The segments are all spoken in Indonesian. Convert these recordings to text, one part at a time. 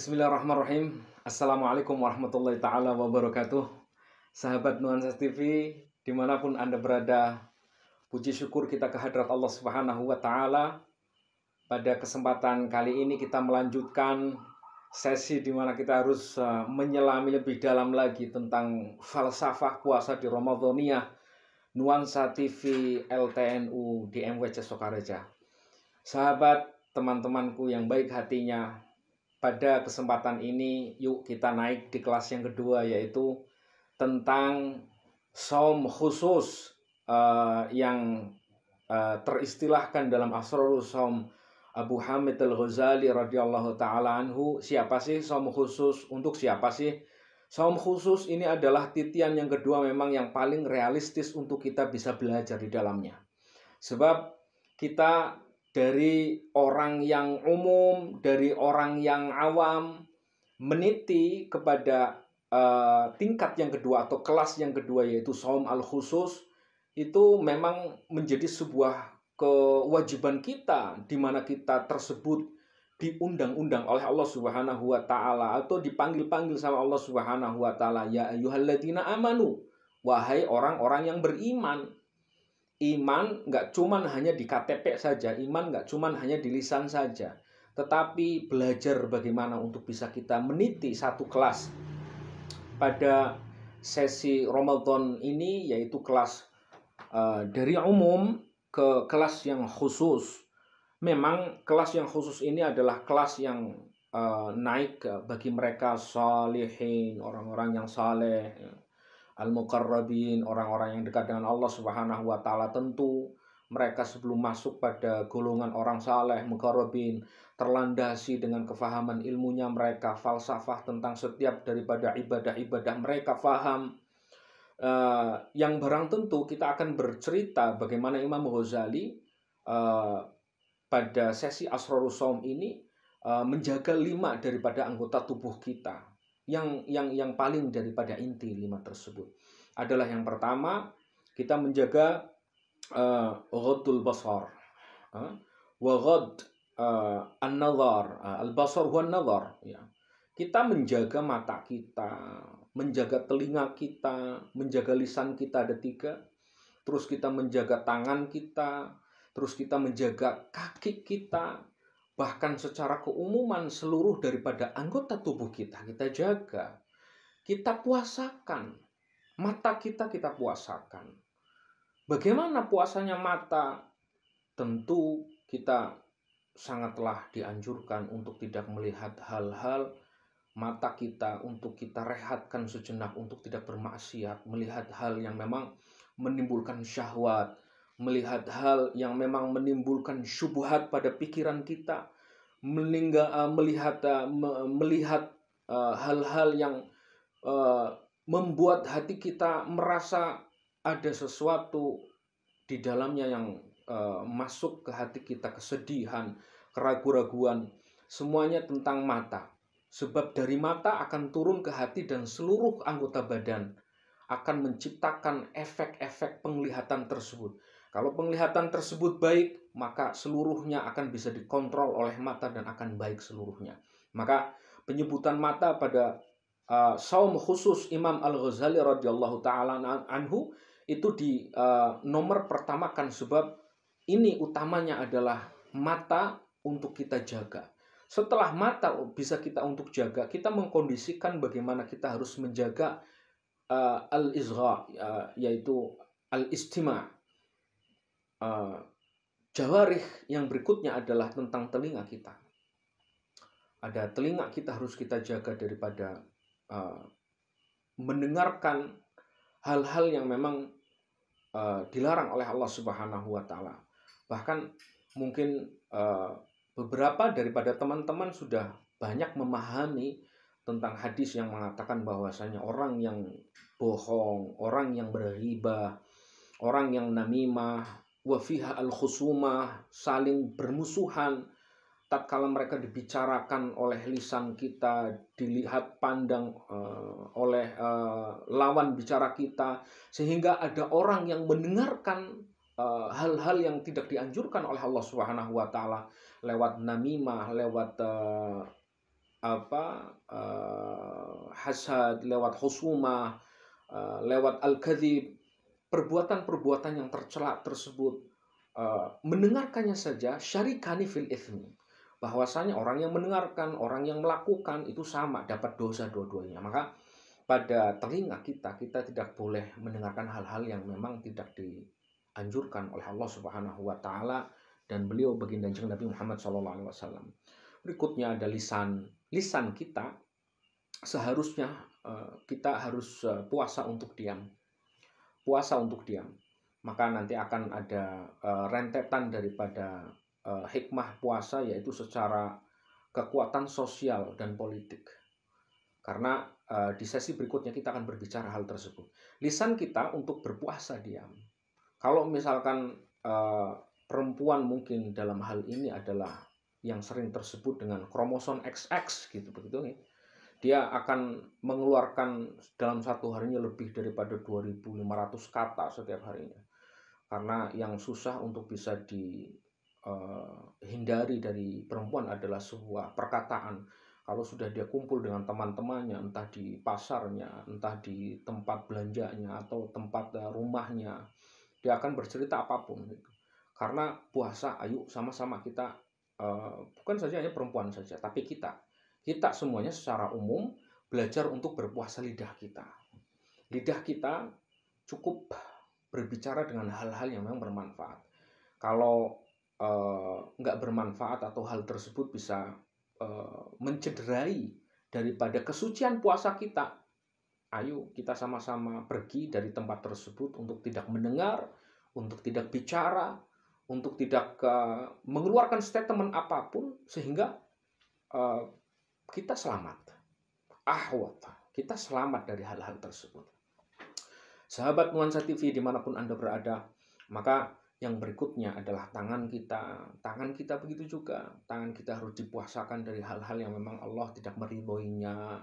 Bismillahirrahmanirrahim. Assalamualaikum warahmatullahi taala wabarakatuh. Sahabat Nuansa TV, dimanapun Anda berada, puji syukur kita kehadrat Allah Subhanahu wa taala. Pada kesempatan kali ini kita melanjutkan sesi di mana kita harus menyelami lebih dalam lagi tentang falsafah puasa di Ramadhaniyah Nuansa TV LTNU di MWC Sokareja. Sahabat, teman-temanku yang baik hatinya, pada kesempatan ini yuk kita naik di kelas yang kedua, yaitu tentang saum khusus yang teristilahkan dalam Asrarul Saum Abu Hamid Al-Ghazali radhiyallahu ta'ala anhu. Siapa sih saum khusus? Untuk siapa sih? Saum khusus ini adalah titian yang kedua, memang yang paling realistis untuk kita bisa belajar di dalamnya. Sebab kita dari orang yang umum, dari orang yang awam, meniti kepada tingkat yang kedua atau kelas yang kedua, yaitu saum al-khusus, itu memang menjadi sebuah kewajiban kita, di mana kita tersebut diundang-undang oleh Allah Subhanahu wa taala atau dipanggil-panggil sama Allah Subhanahu wa taala, ya ayyuhalladzina amanu, wahai orang-orang yang beriman. Iman nggak cuman hanya di KTP saja, iman nggak cuman hanya di lisan saja, tetapi belajar bagaimana untuk bisa kita meniti satu kelas pada sesi Ramadan ini, yaitu kelas dari umum ke kelas yang khusus. Memang kelas yang khusus ini adalah kelas yang naik bagi mereka salihin, orang-orang yang saleh, al-muqarrabin, orang-orang yang dekat dengan Allah Subhanahu wa taala. Tentu mereka sebelum masuk pada golongan orang saleh, muqarrabin, terlandasi dengan kefahaman ilmunya mereka, falsafah tentang setiap daripada ibadah-ibadah mereka faham. Yang barang tentu kita akan bercerita bagaimana Imam Ghazali pada sesi Asrarul Saum ini menjaga 5 daripada anggota tubuh kita. Yang paling daripada inti 5 tersebut adalah, yang pertama, kita menjaga ghaddul basar wa ghadd an-nazar. Al-basar huwa an-nazar, ya. Kita menjaga mata kita, menjaga telinga kita, menjaga lisan kita, ada 3. Terus kita menjaga tangan kita, terus kita menjaga kaki kita. Bahkan secara keumuman seluruh daripada anggota tubuh kita jaga. Kita puasakan. Mata kita puasakan. Bagaimana puasanya mata? Tentu kita sangatlah dianjurkan untuk tidak melihat hal-hal mata kita, untuk kita rehatkan sejenak, untuk tidak bermaksiat, melihat hal yang memang menimbulkan syahwat, melihat hal yang memang menimbulkan syubhat pada pikiran kita, melihat hal-hal yang membuat hati kita merasa ada sesuatu di dalamnya yang masuk ke hati kita, kesedihan, keraguan-raguan, semuanya tentang mata. Sebab dari mata akan turun ke hati dan seluruh anggota badan, akan menciptakan efek-efek penglihatan tersebut. Kalau penglihatan tersebut baik, maka seluruhnya akan bisa dikontrol oleh mata dan akan baik seluruhnya. Maka penyebutan mata pada saum khusus Imam Al-Ghazali radhiyallahu ta'ala anhu itu di nomor pertamakan, sebab ini utamanya adalah mata untuk kita jaga. Setelah mata bisa kita untuk jaga, kita mengkondisikan bagaimana kita harus menjaga al-izgha, yaitu al-istima'. Jawarih yang berikutnya adalah tentang telinga kita. Ada telinga kita harus kita jaga daripada mendengarkan hal-hal yang memang dilarang oleh Allah Subhanahu wa taala. Bahkan mungkin beberapa daripada teman-teman sudah banyak memahami tentang hadis yang mengatakan bahwasanya orang yang bohong, orang yang berghibah, orang yang namimah, wa fiha al-khusumah, saling bermusuhan, tatkala mereka dibicarakan oleh lisan kita, dilihat pandang oleh lawan bicara kita, sehingga ada orang yang mendengarkan hal-hal yang tidak dianjurkan oleh Allah Subhanahu wa taala lewat namimah, lewat hasad, lewat husumah, lewat al-kadzib, perbuatan-perbuatan yang tercela tersebut, mendengarkannya saja syarikani fil itsmi, bahwasanya orang yang mendengarkan, orang yang melakukan itu sama dapat dosa dua-duanya. Maka pada telinga kita tidak boleh mendengarkan hal-hal yang memang tidak dianjurkan oleh Allah Subhanahu wa taala dan beliau baginda Nabi Muhammad SAW. Berikutnya ada lisan. Lisan kita seharusnya kita harus puasa untuk diam. Puasa untuk diam. Maka nanti akan ada rentetan daripada hikmah puasa, yaitu secara kekuatan sosial dan politik. Karena di sesi berikutnya kita akan berbicara hal tersebut. Lisan kita untuk berpuasa diam. Kalau misalkan perempuan mungkin dalam hal ini adalah yang sering tersebut dengan kromosom XX gitu begitu nih. Dia akan mengeluarkan dalam satu harinya lebih daripada 2.500 kata setiap harinya. Karena yang susah untuk bisa dihindari dari perempuan adalah sebuah perkataan. Kalau sudah dia kumpul dengan teman-temannya, entah di pasarnya, entah di tempat belanjanya, atau tempat rumahnya, dia akan bercerita apapun. Gitu. Karena puasa, ayo sama-sama kita, bukan saja hanya perempuan saja, tapi kita semuanya secara umum belajar untuk berpuasa lidah kita. Lidah kita cukup berbicara dengan hal-hal yang memang bermanfaat. Kalau nggak bermanfaat atau hal tersebut bisa mencederai daripada kesucian puasa kita, ayo kita sama-sama pergi dari tempat tersebut untuk tidak mendengar, untuk tidak bicara, untuk tidak mengeluarkan statement apapun, sehingga kita selamat. Kita selamat dari hal-hal tersebut. Sahabat Nuansa TV dimanapun Anda berada, maka yang berikutnya adalah tangan kita. Tangan kita begitu juga. Tangan kita harus dipuasakan dari hal-hal yang memang Allah tidak meridhoinya,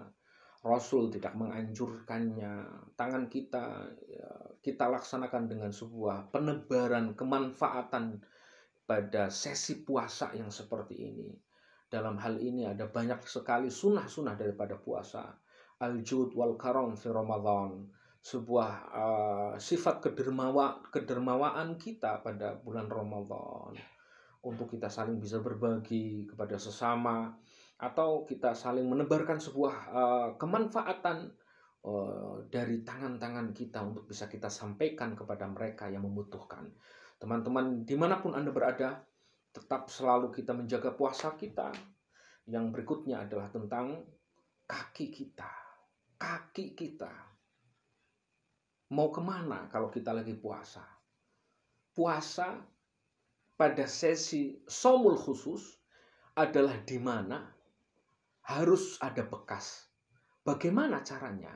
Rasul tidak menganjurkannya. Tangan kita laksanakan dengan sebuah penebaran kemanfaatan pada sesi puasa yang seperti ini. Dalam hal ini ada banyak sekali sunnah-sunnah daripada puasa. Al-jud wal karam fi Ramadan, sebuah sifat kedermawaan kita pada bulan Ramadan, untuk kita saling bisa berbagi kepada sesama, atau kita saling menebarkan sebuah kemanfaatan dari tangan-tangan kita untuk bisa kita sampaikan kepada mereka yang membutuhkan. Teman-teman dimanapun Anda berada, tetap selalu kita menjaga puasa kita. Yang berikutnya adalah tentang kaki kita. Kaki kita mau kemana kalau kita lagi puasa? Puasa pada sesi shaumul khusus adalah di mana harus ada bekas. Bagaimana caranya?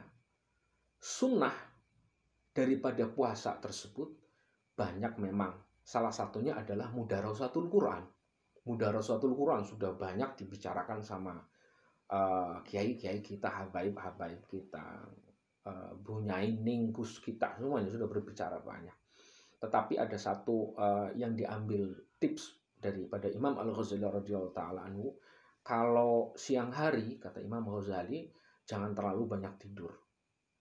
Sunnah daripada puasa tersebut banyak memang. Salah satunya adalah mudarasatul Quran. Mudarasatul Quran sudah banyak dibicarakan sama kiai-kiai kita, habaib-habaib kita, bunyai ningkus kita, semuanya sudah berbicara banyak. Tetapi ada satu yang diambil tips daripada Imam Al-Ghazali radhiyallahu ta'ala anhu. Kalau siang hari, kata Imam Ghazali, jangan terlalu banyak tidur.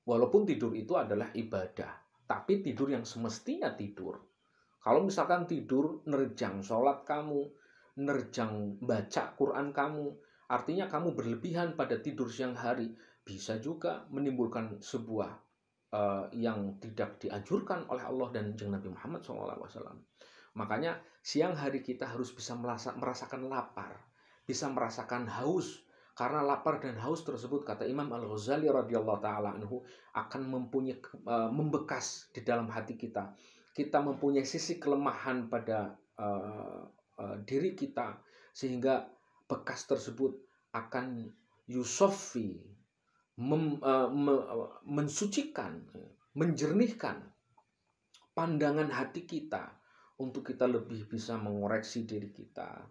Walaupun tidur itu adalah ibadah, tapi tidur yang semestinya tidur. Kalau misalkan tidur nerjang sholat kamu, nerjang baca Quran kamu, artinya kamu berlebihan pada tidur siang hari, bisa juga menimbulkan sebuah yang tidak dianjurkan oleh Allah dan Nabi Muhammad SAW. Makanya siang hari kita harus bisa merasakan lapar, bisa merasakan haus. Karena lapar dan haus tersebut, kata Imam Al-Ghazali radhiyallahu ta'ala anhu, akan mempunyai membekas di dalam hati kita. Kita mempunyai sisi kelemahan pada diri kita, sehingga bekas tersebut akan yusofi, mensucikan, menjernihkan pandangan hati kita, untuk kita lebih bisa mengoreksi diri kita,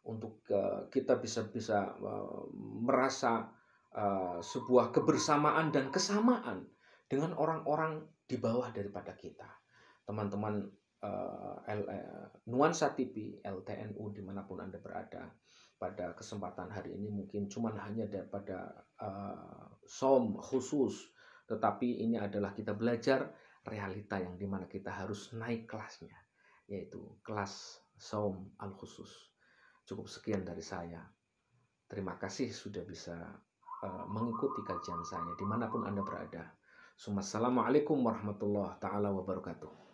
untuk kita bisa merasa sebuah kebersamaan dan kesamaan dengan orang-orang di bawah daripada kita. Teman-teman Nuansa TV, LTNU dimanapun Anda berada, pada kesempatan hari ini mungkin cuman hanya daripada saum khusus, tetapi ini adalah kita belajar realita yang dimana kita harus naik kelasnya, yaitu kelas saum al khusus. Cukup sekian dari saya. Terima kasih sudah bisa mengikuti kajian saya dimanapun Anda berada. Assalamualaikum warahmatullahi taala wabarakatuh.